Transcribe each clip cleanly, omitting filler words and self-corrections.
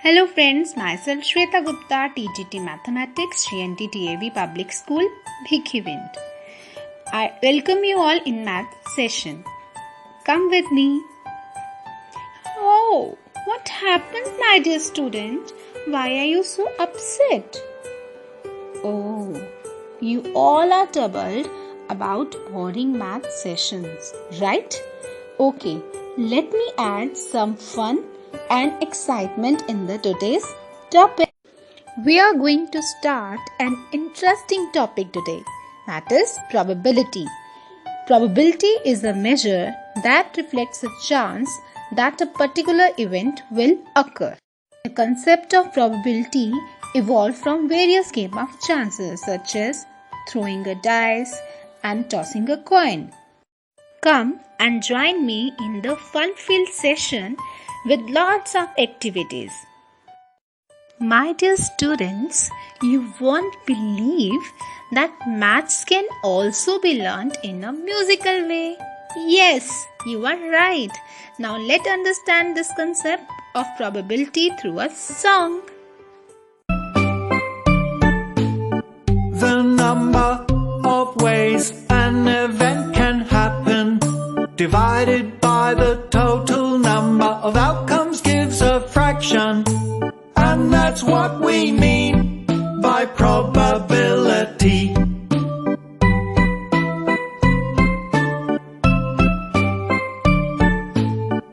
Hello friends, myself Shweta Gupta, TGT Mathematics, GNT TAV Public School, Bhikkhivind. I welcome you all in math session. Come with me. Oh, what happened, my dear student? Why are you so upset? Oh, you all are troubled about boring math sessions, right? Okay, let me add some fun and excitement in the today's topic. We are going to start an interesting topic today, that is probability. Probability is a measure that reflects a chance that a particular event will occur. The concept of probability evolved from various games of chances such as throwing a dice and tossing a coin. Come and join me in the fun-filled session with lots of activities. My dear students, you won't believe that maths can also be learned in a musical way. Yes, you are right. Now let's understand this concept of probability through a song. The number of ways an event can happen divided by the total number of outcomes gives a fraction. And that's what we mean by probability.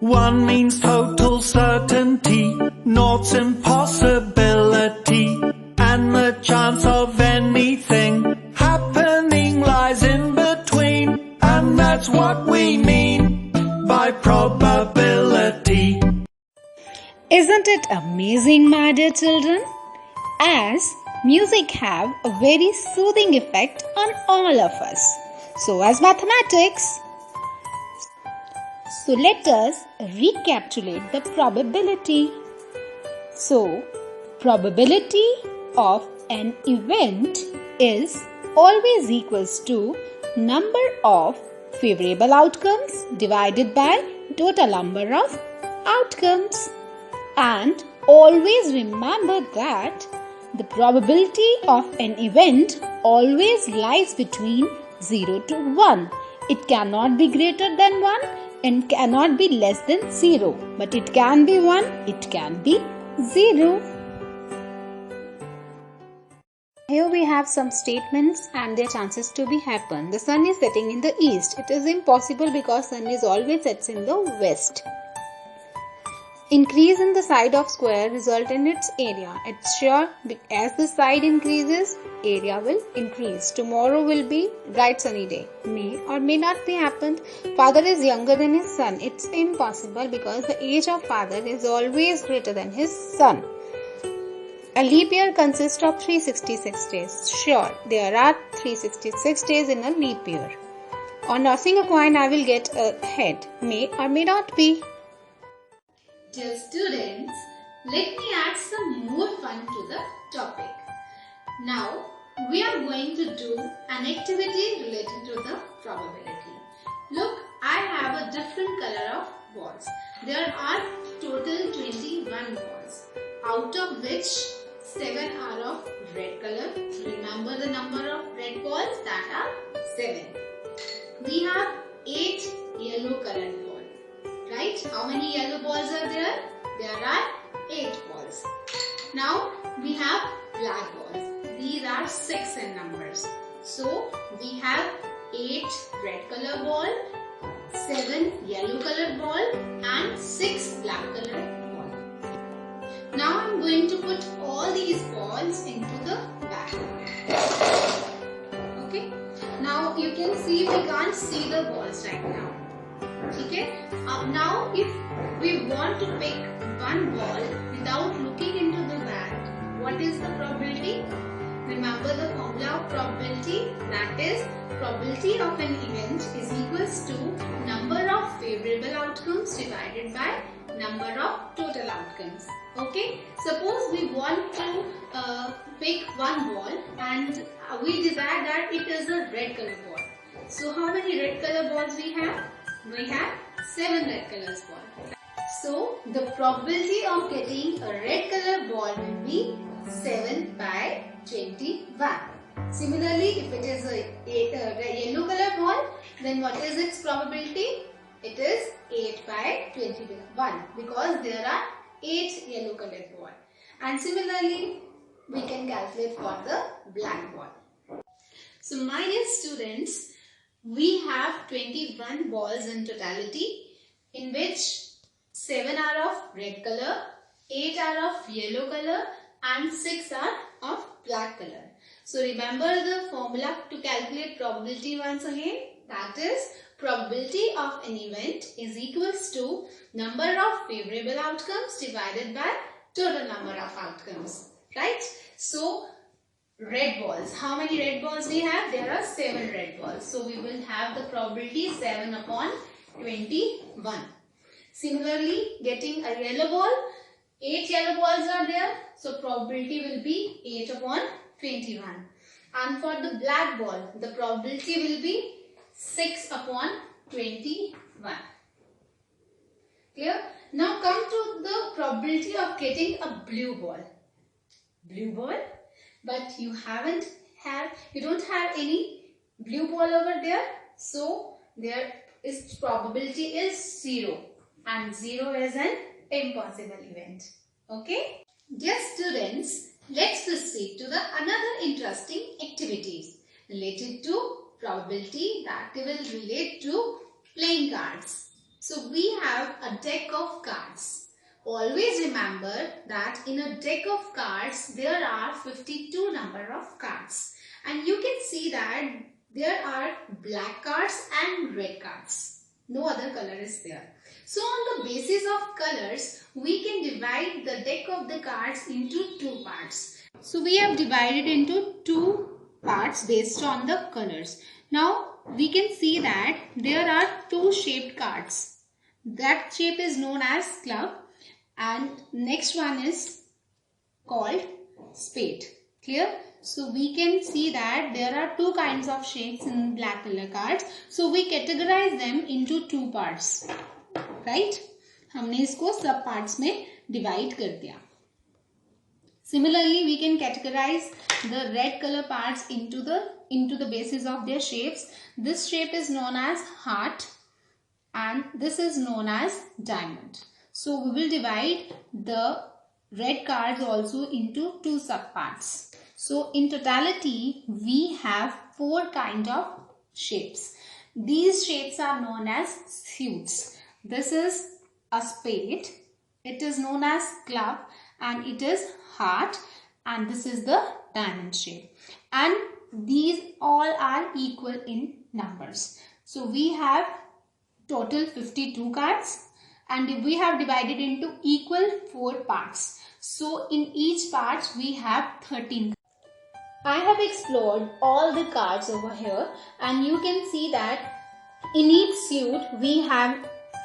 One means total certainty, naught's impossibility, and the chance of anything happening lies in between. And that's what we mean by probability. Isn't it amazing, my dear children? As music have a very soothing effect on all of us. So as mathematics. So let us recapitulate the probability. So probability of an event is always equals to number of favorable outcomes divided by total number of outcomes. And always remember that the probability of an event always lies between 0 to 1. It cannot be greater than 1 and cannot be less than 0. But it can be 1, it can be 0. Here we have some statements and their chances to be happen. The sun is setting in the east. It is impossible because sun is always sets in the west. Increase in the side of square result in its area. It's sure as the side increases, area will increase. Tomorrow will be bright sunny day. May or may not be happened. Father is younger than his son. It's impossible because the age of father is always greater than his son. A leap year consists of 366 days. Sure, there are 366 days in a leap year. On tossing a coin, I will get a head. May or may not be. Dear students, let me add some more fun to the topic. Now, we are going to do an activity related to the probability. Look, I have a different color of balls. There are total 21 balls, out of which 7 are of red color. Remember the number of red balls, that are 7. We have 8 yellow colored balls. Right? How many yellow balls are there? There are 8 balls. Now we have black balls. These are 6 in numbers. So we have 8 red color ball, 7 yellow color ball and 6 black color ball. Now I am going to put all these balls into the bag. Okay. Now you can see we can't see the balls right now. Okay. Now if we want to pick one ball without looking into the bag, what is the probability? Remember the formula of probability, that is probability of an event is equals to number of favorable outcomes divided by number of total outcomes. Okay. Suppose we want to pick one ball and we desire that it is a red color ball. So how many red color balls we have? We have 7 red colors ball. So the probability of getting a red color be 7 by 21. Similarly, if it is a yellow color ball, then what is its probability? It is 8 by 21 because there are 8 yellow colored balls. And similarly, we can calculate for the black ball. So my dear students, we have 21 balls in totality, in which 7 are of red color, 8 are of yellow color and 6 are of black color. So remember the formula to calculate probability once again. That is, probability of an event is equals to number of favorable outcomes divided by total number of outcomes. Right? So red balls. How many red balls we have? There are 7 red balls. So we will have the probability 7 upon 21. Similarly, getting a yellow ball, 8 yellow balls are there. So probability will be 8 upon 21. And for the black ball, the probability will be 6 upon 21. Clear? Now come to the probability of getting a blue ball. Blue ball, but you don't have any blue ball over there. So there is probability is 0, and 0 is an impossible event. Okay? Dear students, let's proceed to the another interesting activities related to probability that will relate to playing cards. So we have a deck of cards. Always remember that in a deck of cards there are 52 number of cards, and you can see that there are black cards and red cards. No other color is there. So on the basis of colors, we can divide the deck of the cards into 2 parts. So we have divided into 2 parts based on the colors. Now we can see that there are 2 shaped cards. That shape is known as club, and next one is called spade. Clear? So we can see that there are 2 kinds of shapes in black color cards. So we categorize them into 2 parts. Right? हमने इसको सब parts में divide कर दिया. Similarly, we can categorize the red color parts into the basis of their shapes. This shape is known as heart, and this is known as diamond. So we will divide the red cards also into 2 subparts. So in totality, we have 4 kind of shapes. These shapes are known as suits. This is a spade, it is known as club, and it is heart, and this is the diamond shape. And these all are equal in numbers. So we have total 52 cards, and we have divided into equal 4 parts. So in each part we have 13. I have explored all the cards over here, and you can see that in each suit we have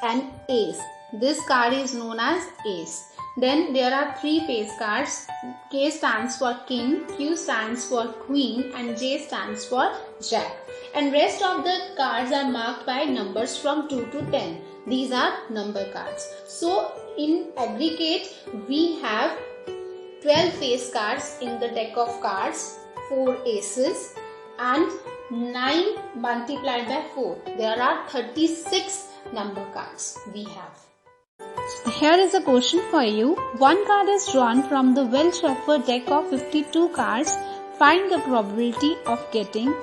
an ace. This card is known as ace. Then there are 3 face cards. K stands for king, Q stands for queen, and J stands for jack. And rest of the cards are marked by numbers from 2 to 10. These are number cards. So in aggregate we have 12 face cards in the deck of cards, 4 aces, and 9 multiplied by 4. There are 36 number cards we have. Here is a question for you. One card is drawn from the well-shuffled deck of 52 cards. Find the probability of getting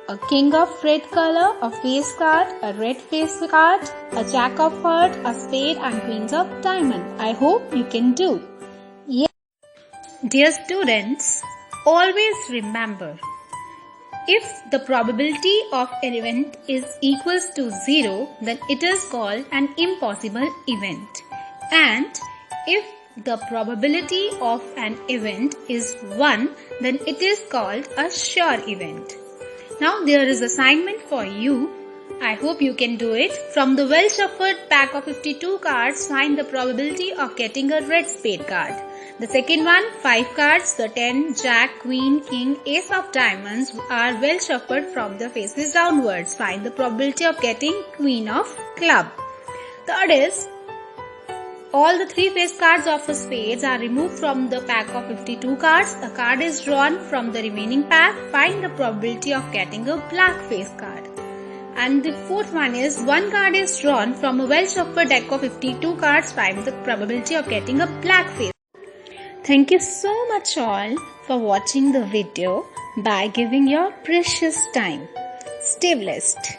a king of red color, a face card, a red face card, a jack of heart, a spade, and queens of diamond. I hope you can do. Yes. Dear students, always remember, if the probability of an event is equals to 0, then it is called an impossible event. And if the probability of an event is 1, then it is called a sure event. Now there is assignment for you. I hope you can do it. From the well-shuffled pack of 52 cards, find the probability of getting a red spade card. The second one, 5 cards, the 10, jack, queen, king, ace of diamonds are well shuffled from the faces downwards. Find the probability of getting queen of club. Third is All the 3 face cards of a spades are removed from the pack of 52 cards. A card is drawn from the remaining pack. Find the probability of getting a black face card. And the fourth one is, one card is drawn from a well-shuffled deck of 52 cards. Find the probability of getting a black face. Thank you so much all for watching the video by giving your precious time. Stay blessed.